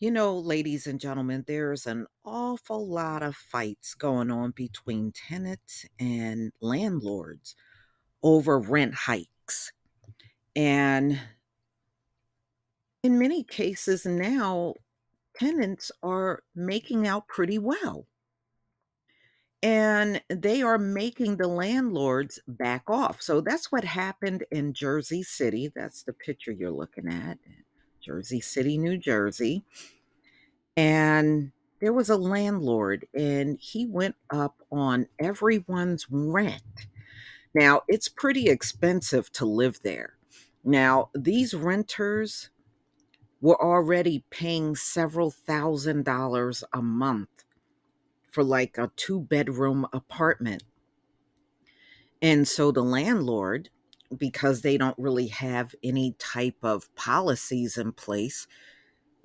Ladies and gentlemen, there's an awful lot of fights going on between tenants and landlords over rent hikes. And in many cases now, tenants are making out pretty well. And they are making the landlords back off. So that's what happened in Jersey City. That's the picture you're looking at. Jersey City, New Jersey. And there was a landlord and he went up on everyone's rent. Now, it's pretty expensive to live there. Now, these renters were already paying several $1,000s a month for like a two-bedroom apartment. And so the landlord, because they don't really have any type of policies in place,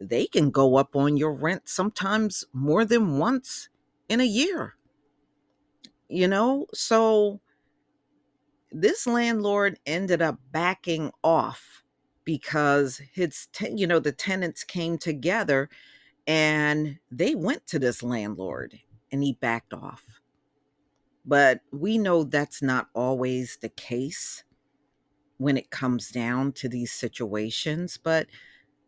they can go up on your rent sometimes more than once in a year. So this landlord ended up backing off because the tenants came together and they went to this landlord and he backed off. But we know that's not always the case when it comes down to these situations, but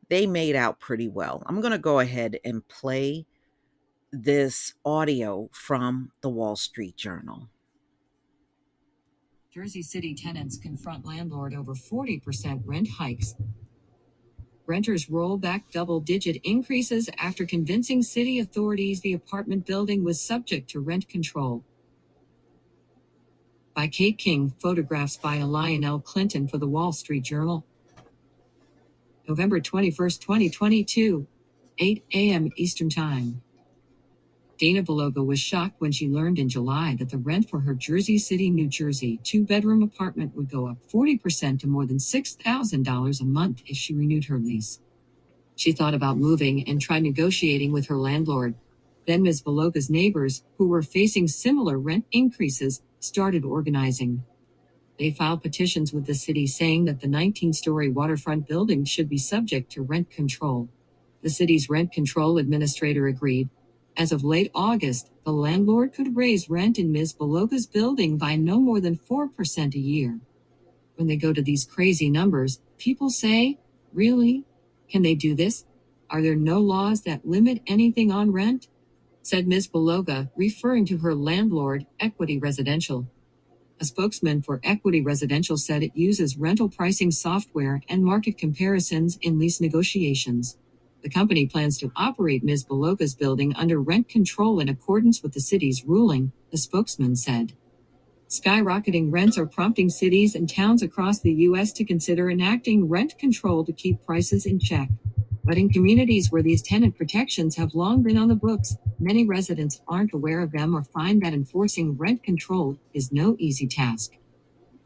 they made out pretty well. I'm going to go ahead and play this audio from the Wall Street Journal. Jersey City tenants confront landlord over 40% rent hikes. Renters roll back double-digit increases after convincing city authorities the apartment building was subject to rent control. By Kate King, photographs by Lionel Clinton for the Wall Street Journal. November 21, 2022, 8 a.m. Eastern Time. Dana Beloga was shocked when she learned in July that the rent for her Jersey City, New Jersey, two-bedroom apartment would go up 40% to more than $6,000 a month if she renewed her lease. She thought about moving and tried negotiating with her landlord. Then Ms. Beloga's neighbors, who were facing similar rent increases, started organizing. They filed petitions with the city saying that the 19-story waterfront building should be subject to rent control. The city's rent control administrator agreed. As of late August, the landlord could raise rent in Ms. Beloga's building by no more than 4% a year. When they go to these crazy numbers, people say, "Really? Can they do this? Are there no laws that limit anything on rent?" said Ms. Beloga, referring to her landlord, Equity Residential. A spokesman for Equity Residential said it uses rental pricing software and market comparisons in lease negotiations. The company plans to operate Ms. Beloga's building under rent control in accordance with the city's ruling, the spokesman said. Skyrocketing rents are prompting cities and towns across the U.S. to consider enacting rent control to keep prices in check. But in communities where these tenant protections have long been on the books, many residents aren't aware of them or find that enforcing rent control is no easy task.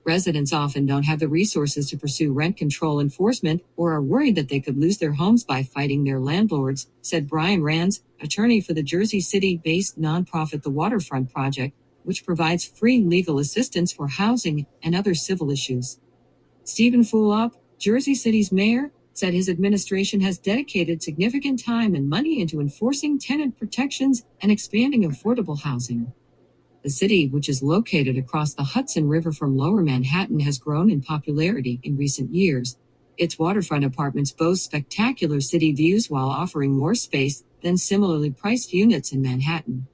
Residents often don't have the resources to pursue rent control enforcement or are worried that they could lose their homes by fighting their landlords, said Brian Rands, attorney for the Jersey City-based nonprofit The Waterfront Project, which provides free legal assistance for housing and other civil issues. Stephen Fulop, Jersey City's mayor, said his administration has dedicated significant time and money into enforcing tenant protections and expanding affordable housing. The city, which is located across the Hudson River from Lower Manhattan, has grown in popularity in recent years. Its waterfront apartments boast spectacular city views while offering more space than similarly priced units in Manhattan.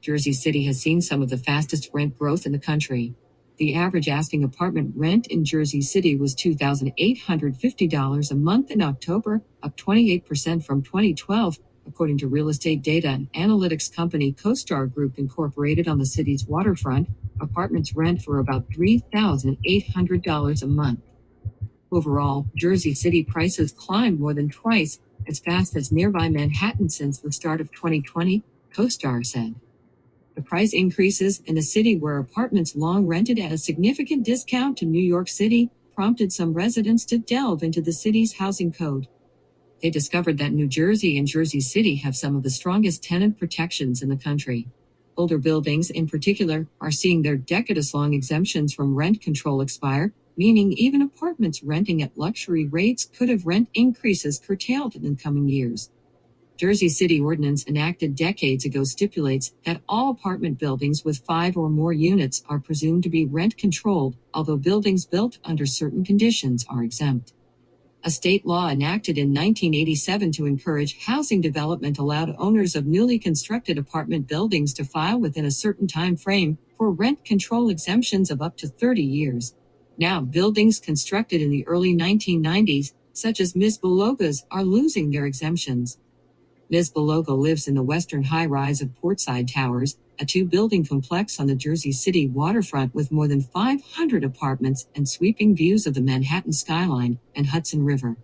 Jersey City has seen some of the fastest rent growth in the country. The average asking apartment rent in Jersey City was $2,850 a month in October, up 28% from 2012, according to real estate data and analytics company CoStar Group Incorporated. On the city's waterfront, apartments rent for about $3,800 a month. Overall, Jersey City prices climbed more than twice as fast as nearby Manhattan since the start of 2020, CoStar said. The price increases in a city where apartments long rented at a significant discount to New York City prompted some residents to delve into the city's housing code. They discovered that New Jersey and Jersey City have some of the strongest tenant protections in the country. Older buildings, in particular, are seeing their decades-long exemptions from rent control expire, meaning even apartments renting at luxury rates could have rent increases curtailed in the coming years. Jersey City ordinance enacted decades ago stipulates that all apartment buildings with 5 or more units are presumed to be rent controlled, although buildings built under certain conditions are exempt. A state law enacted in 1987 to encourage housing development allowed owners of newly constructed apartment buildings to file within a certain time frame for rent control exemptions of up to 30 years. Now, buildings constructed in the early 1990s, such as Ms. Beloga's, are losing their exemptions. Ms. Beloga lives in the western high-rise of Portside Towers, a two-building complex on the Jersey City waterfront with more than 500 apartments and sweeping views of the Manhattan skyline and Hudson River.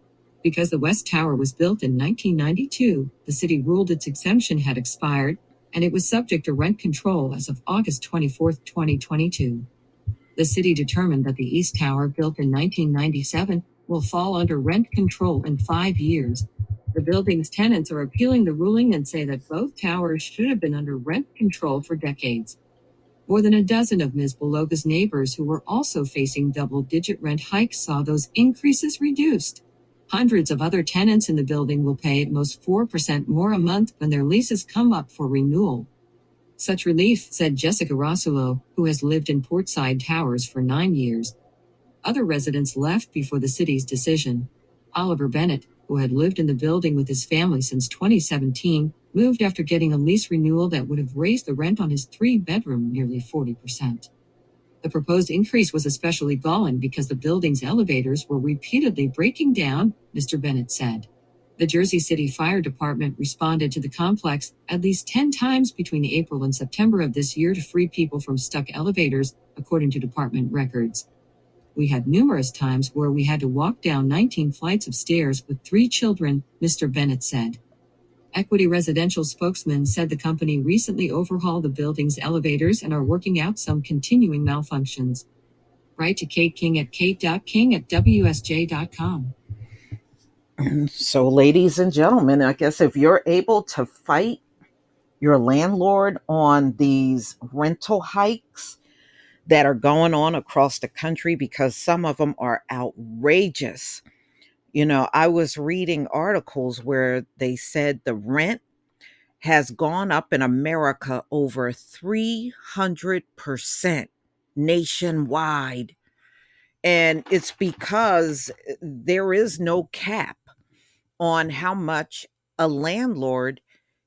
Because the West Tower was built in 1992, the city ruled its exemption had expired, and it was subject to rent control as of August 24, 2022. The city determined that the East Tower, built in 1997, will fall under rent control in 5 years. The building's tenants are appealing the ruling and say that both towers should have been under rent control for decades. More than a dozen of Ms. Beloga's neighbors who were also facing double-digit rent hikes saw those increases reduced. Hundreds of other tenants in the building will pay at most 4% more a month when their leases come up for renewal. Such relief, said Jessica Rossulo, who has lived in Portside Towers for 9 years. Other residents left before the city's decision. Oliver Bennett, who had lived in the building with his family since 2017, moved after getting a lease renewal that would have raised the rent on his 3-bedroom nearly 40%. The proposed increase was especially galling because the building's elevators were repeatedly breaking down, Mr. Bennett said. The Jersey City Fire Department responded to the complex at least 10 times between April and September of this year to free people from stuck elevators, according to department records. We had numerous times where we had to walk down 19 flights of stairs with 3 children, Mr. Bennett said. Equity Residential spokesman said the company recently overhauled the building's elevators and are working out some continuing malfunctions. Write to Kate King at kate.king@wsj.com. So, ladies and gentlemen, I guess if you're able to fight your landlord on these rental hikes that are going on across the country, because some of them are outrageous. I was reading articles where they said the rent has gone up in America over 300% nationwide. And it's because there is no cap on how much a landlord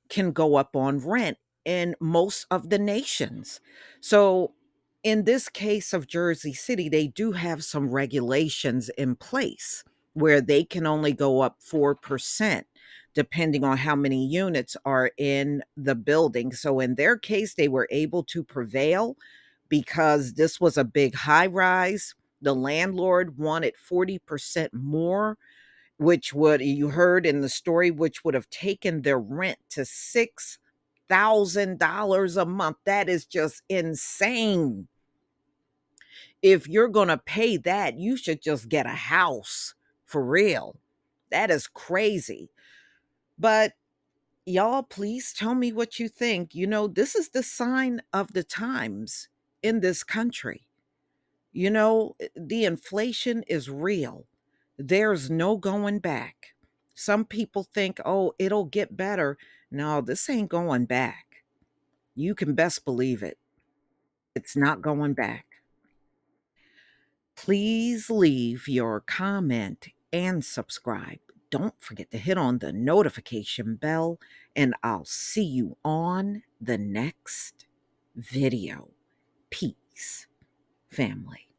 can go up on rent in most of the nations. So, in this case of Jersey City, they do have some regulations in place where they can only go up 4% depending on how many units are in the building. So, in their case, they were able to prevail because this was a big high rise. The landlord wanted 40% more, which would, you heard in the story, which would have taken their rent to $6,000 a month. That is just insane. If you're going to pay that, you should just get a house for real. That is crazy. But y'all, please tell me what you think. This is the sign of the times in this country. The inflation is real. There's no going back. Some people think, oh, it'll get better. No, this ain't going back. You can best believe it. It's not going back. Please leave your comment and subscribe. Don't forget to hit on the notification bell, and I'll see you on the next video. Peace, family.